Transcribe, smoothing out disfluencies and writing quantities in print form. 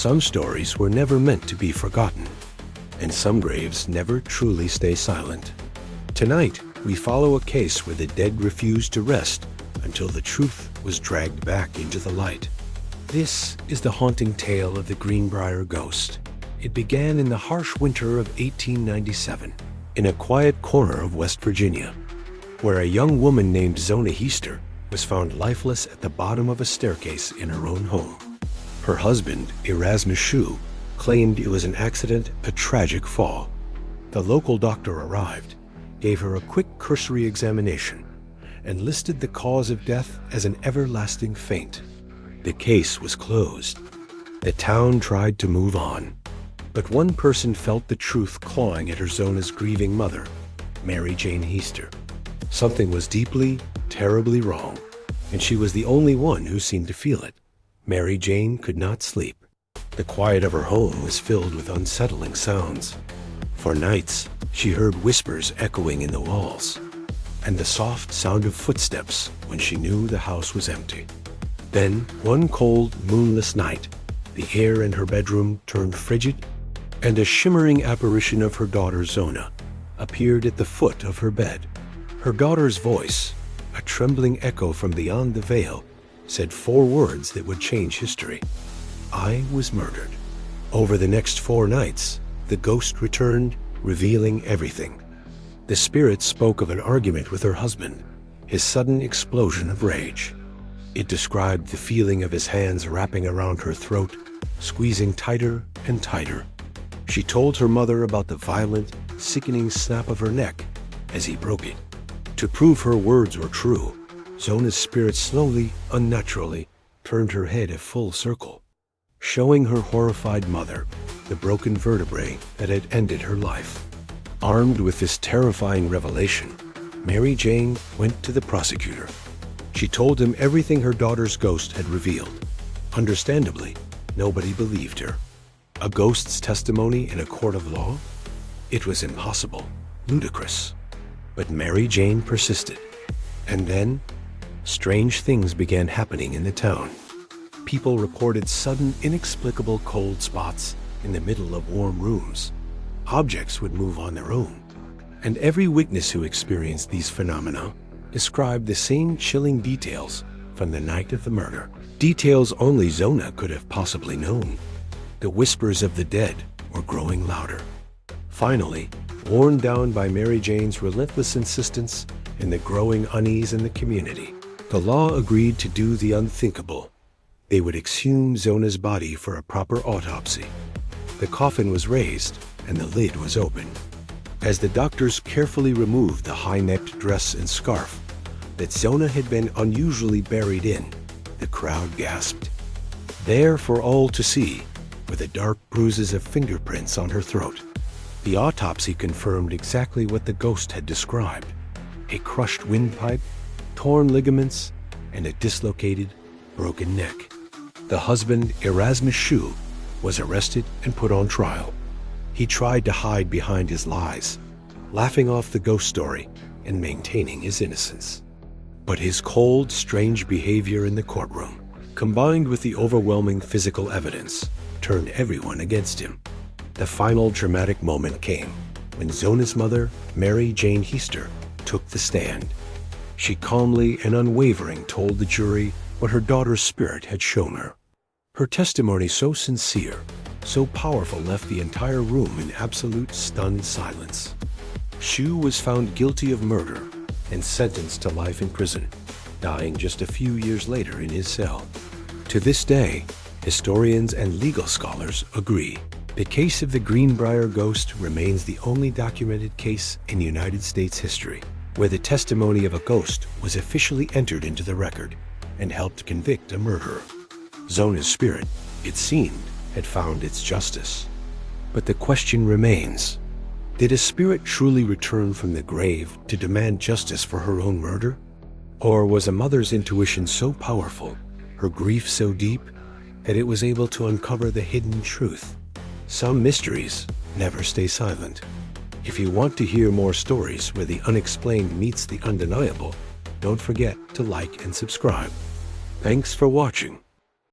Some stories were never meant to be forgotten, and some graves never truly stay silent. Tonight, we follow a case where the dead refused to rest until the truth was dragged back into the light. This is the haunting tale of the Greenbrier ghost. It began in the harsh winter of 1897, in a quiet corner of West Virginia, where a young woman named Zona Heister was found lifeless at the bottom of a staircase in her own home. Her husband, Erasmus Shue, claimed it was an accident, a tragic fall. The local doctor arrived, gave her a quick cursory examination, and listed the cause of death as an everlasting faint. The case was closed. The town tried to move on. But one person felt the truth clawing at her Zona's grieving mother, Mary Jane Heister. Something was deeply, terribly wrong, and she was the only one who seemed to feel it. Mary Jane could not sleep. The quiet of her home was filled with unsettling sounds. For nights, she heard whispers echoing in the walls, and the soft sound of footsteps when she knew the house was empty. Then, one cold, moonless night, the air in her bedroom turned frigid, and a shimmering apparition of her daughter Zona appeared at the foot of her bed. Her daughter's voice, a trembling echo from beyond the veil, said 4 words that would change history. "I was murdered." Over the next 4 nights, the ghost returned, revealing everything. The spirit spoke of an argument with her husband, his sudden explosion of rage. It described the feeling of his hands wrapping around her throat, squeezing tighter and tighter. She told her mother about the violent, sickening snap of her neck as he broke it. To prove her words were true, Zona's spirit slowly, unnaturally, turned her head a full circle, showing her horrified mother the broken vertebrae that had ended her life. Armed with this terrifying revelation, Mary Jane went to the prosecutor. She told him everything her daughter's ghost had revealed. Understandably, nobody believed her. A ghost's testimony in a court of law? It was impossible, ludicrous. But Mary Jane persisted. And then, strange things began happening in the town. People reported sudden, inexplicable cold spots in the middle of warm rooms. Objects would move on their own. And every witness who experienced these phenomena described the same chilling details from the night of the murder. Details only Zona could have possibly known. The whispers of the dead were growing louder. Finally, worn down by Mary Jane's relentless insistence and the growing unease in the community, the law agreed to do the unthinkable. They would exhume Zona's body for a proper autopsy. The coffin was raised and the lid was opened. As the doctors carefully removed the high-necked dress and scarf that Zona had been unusually buried in, the crowd gasped. There for all to see were the dark bruises of fingerprints on her throat. The autopsy confirmed exactly what the ghost had described: a crushed windpipe, torn ligaments, and a dislocated, broken neck. The husband, Erasmus Shue, was arrested and put on trial. He tried to hide behind his lies, laughing off the ghost story and maintaining his innocence. But his cold, strange behavior in the courtroom, combined with the overwhelming physical evidence, turned everyone against him. The final dramatic moment came when Zona's mother, Mary Jane Heister, took the stand. She calmly and unwavering told the jury what her daughter's spirit had shown her. Her testimony, so sincere, so powerful, left the entire room in absolute stunned silence. Shue was found guilty of murder and sentenced to life in prison, dying just a few years later in his cell. To this day, historians and legal scholars agree the case of the Greenbrier ghost remains the only documented case in United States history where the testimony of a ghost was officially entered into the record and helped convict a murderer. Zona's spirit, it seemed, had found its justice. But the question remains, did a spirit truly return from the grave to demand justice for her own murder? Or was a mother's intuition so powerful, her grief so deep, that it was able to uncover the hidden truth? Some mysteries never stay silent. If you want to hear more stories where the unexplained meets the undeniable, don't forget to like and subscribe. Thanks for watching.